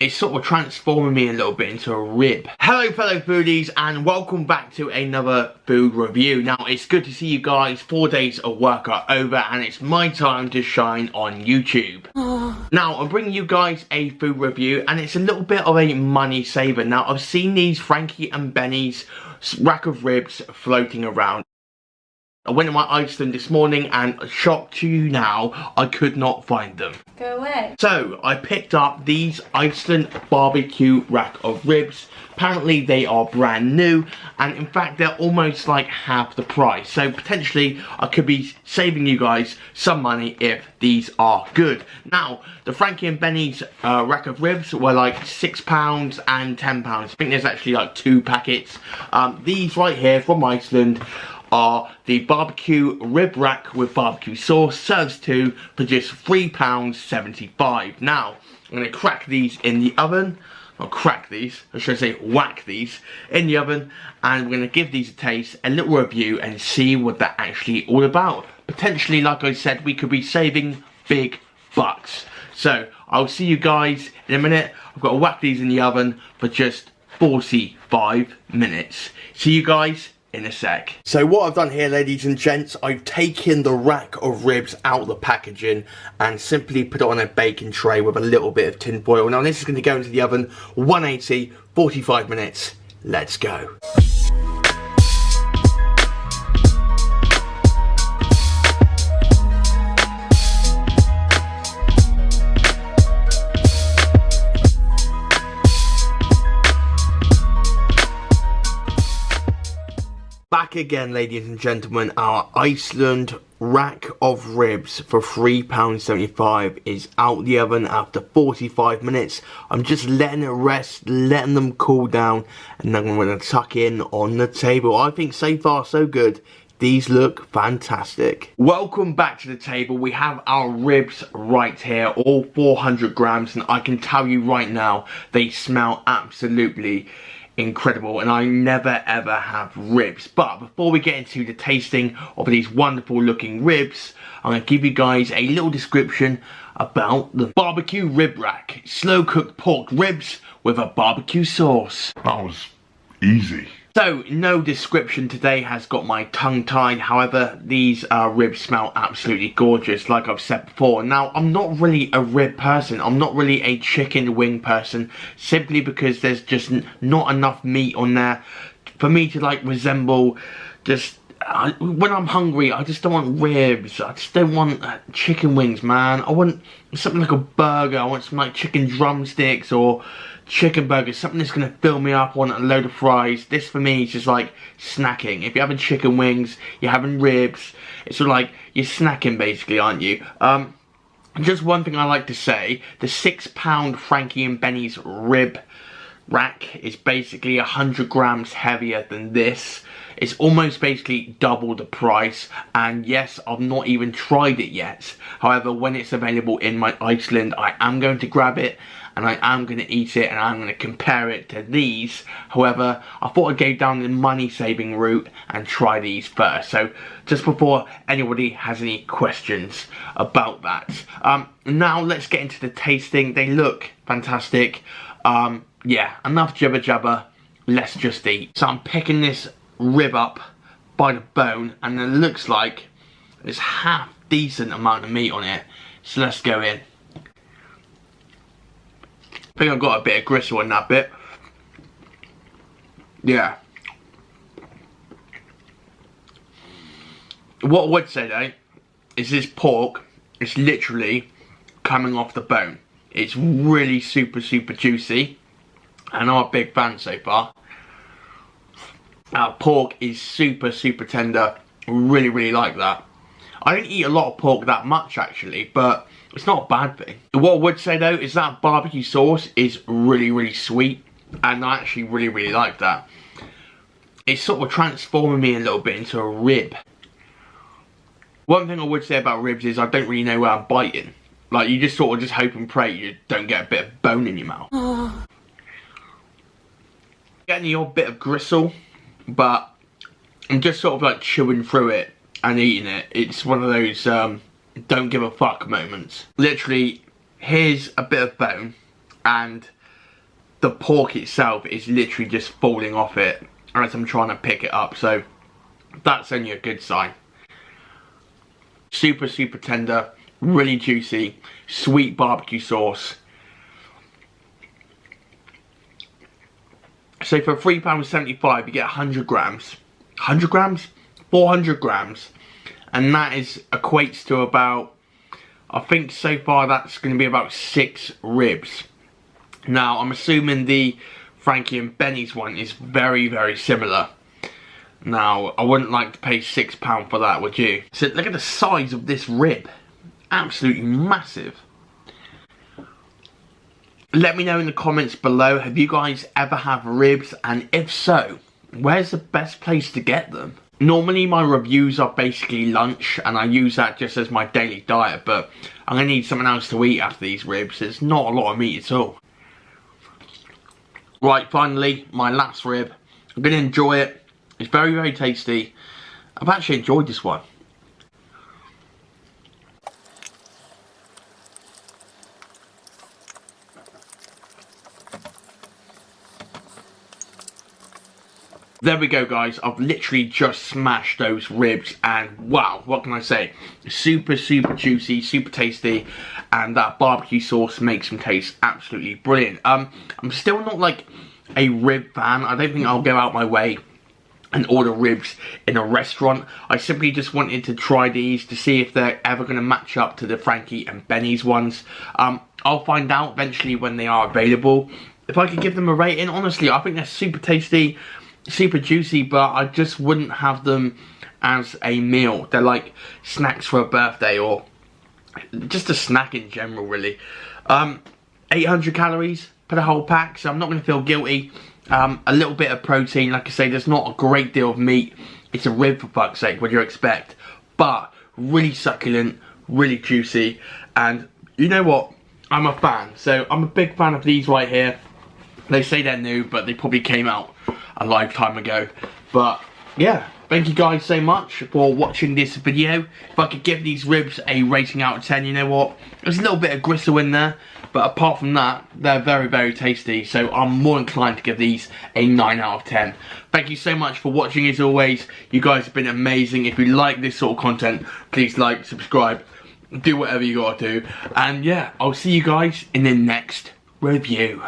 It's sort of transforming me a little bit into a rib. Hello fellow foodies, and welcome back to another food review. Now it's good to see you guys. 4 days of work are over and it's my time to shine on YouTube. Now I'm bringing you guys a food review and it's a little bit of a money saver. Now I've seen these Frankie and Benny's rack of ribs floating around. I went to my Iceland this morning and shocked to you now, I could not find them. Go away. So I picked up these Iceland BBQ rack of ribs. Apparently they are brand new and in fact they're almost like half the price. So potentially I could be saving you guys some money if these are good. Now the Frankie and Benny's rack of ribs were like £6 and £10. I think there's actually like 2 packets. These right here from Iceland are the BBQ Rib Rack with BBQ Sauce, serves 2 for just £3.75. Now, I'm going to crack these in the oven. I'll crack these, or should I say whack these in the oven, and we're going to give these a taste, a little review, and see what they're actually all about. Potentially, like I said, we could be saving big bucks. So, I'll see you guys in a minute. I've got to whack these in the oven for just 45 minutes. See you guys in a sec. So what I've done here, ladies and gents, I've taken the rack of ribs out of the packaging and simply put it on a baking tray with a little bit of tin foil. Now this is going to go into the oven, 180, 45 minutes. Let's go. Back again, ladies and gentlemen, our Iceland rack of ribs for £3.75 is out the oven after 45 minutes. I'm just letting it rest, letting them cool down, and then I'm going to tuck in on the table. I think so far so good. These look fantastic. Welcome back to the table. We have our ribs right here, all 400 grams, and I can tell you right now, they smell absolutely incredible, and I never ever have ribs. But before we get into the tasting of these wonderful looking ribs, I'm going to give you guys a little description about the BBQ Rib Rack. Slow cooked pork ribs with a barbecue sauce. That was easy. So, no description today has got my tongue tied. However, these ribs smell absolutely gorgeous, like I've said before. Now, I'm not really a rib person. I'm not really a chicken wing person, simply because there's just not enough meat on there for me to like resemble just... when I'm hungry, I just don't want ribs. I just don't want chicken wings, man. I want something like a burger. I want some like chicken drumsticks or chicken burgers, something that's going to fill me up. I want a load of fries. This for me is just like snacking. If you're having chicken wings, you're having ribs, it's sort of like you're snacking basically, aren't you? Just one thing I like to say, the £6 Frankie and Benny's rib rack is basically 100 grams heavier than this. It's almost basically double the price, and yes, I've not even tried it yet. However, when it's available in my Iceland, I am going to grab it and I am going to eat it and I'm going to compare it to these. However, I thought I'd go down the money saving route and try these first. So just before anybody has any questions about that. Now let's get into the tasting. They look fantastic. Yeah, enough jibber jabber. Let's just eat. So I'm picking this rib up by the bone and it looks like there's half decent amount of meat on it. So let's go in. I think I've got a bit of gristle in that bit. Yeah. What I would say though, is this pork is literally coming off the bone. It's really super juicy, and I'm a big fan so far. Our pork is super tender. Really like that. I don't eat a lot of pork that much actually, but it's not a bad thing. What I would say though is that barbecue sauce is really sweet, and I actually really like that. It's sort of transforming me a little bit into a rib. One thing I would say about ribs is I don't really know where I'm biting. Like, you just sort of just hope and pray you don't get a bit of bone in your mouth. Getting the odd bit of gristle, but I'm just sort of like chewing through it and eating it. It's one of those don't give a fuck moments. Literally, here's a bit of bone and the pork itself is literally just falling off it as I'm trying to pick it up, so that's only a good sign. Super tender, really juicy, sweet barbecue sauce. So for £3.75 you get 100 grams. 100 grams? 400 grams. And that equates to about, I think so far that's going to be about 6 ribs. Now I'm assuming the Frankie and Benny's one is very similar. Now I wouldn't like to pay £6 for that, would you? So look at the size of this rib. Absolutely massive. Let me know in the comments below, have you guys ever had ribs, and if so, where's the best place to get them? Normally my reviews are basically lunch and I use that just as my daily diet, but I'm going to need something else to eat after these ribs. There's not a lot of meat at all. Right, finally, my last rib. I'm going to enjoy it. It's very tasty. I've actually enjoyed this one. There we go, guys. I've literally just smashed those ribs and wow, what can I say? Super juicy, super tasty, and that barbecue sauce makes them taste absolutely brilliant. I'm still not like a rib fan. I don't think I'll go out my way and order ribs in a restaurant. I simply just wanted to try these to see if they're ever going to match up to the Frankie and Benny's ones. I'll find out eventually when they are available. If I could give them a rating, honestly, I think they're super tasty, super juicy, but I just wouldn't have them as a meal. They're like snacks for a birthday or just a snack in general, really. 800 calories per the whole pack, so I'm not going to feel guilty. A little bit of protein, like I say, there's not a great deal of meat. It's a rib, for fuck's sake, what do you expect? But really succulent, really juicy, and you know what? I'm a fan, so I'm a big fan of these right here. They say they're new, but they probably came out a lifetime ago. But yeah, thank you guys so much for watching this video. If I could give these ribs a rating out of 10, you know what? There's a little bit of gristle in there, but apart from that, they're very tasty. So I'm more inclined to give these a 9 out of 10. Thank you so much for watching as always. You guys have been amazing. If you like this sort of content, please like, subscribe, do whatever you gotta do. And yeah, I'll see you guys in the next review.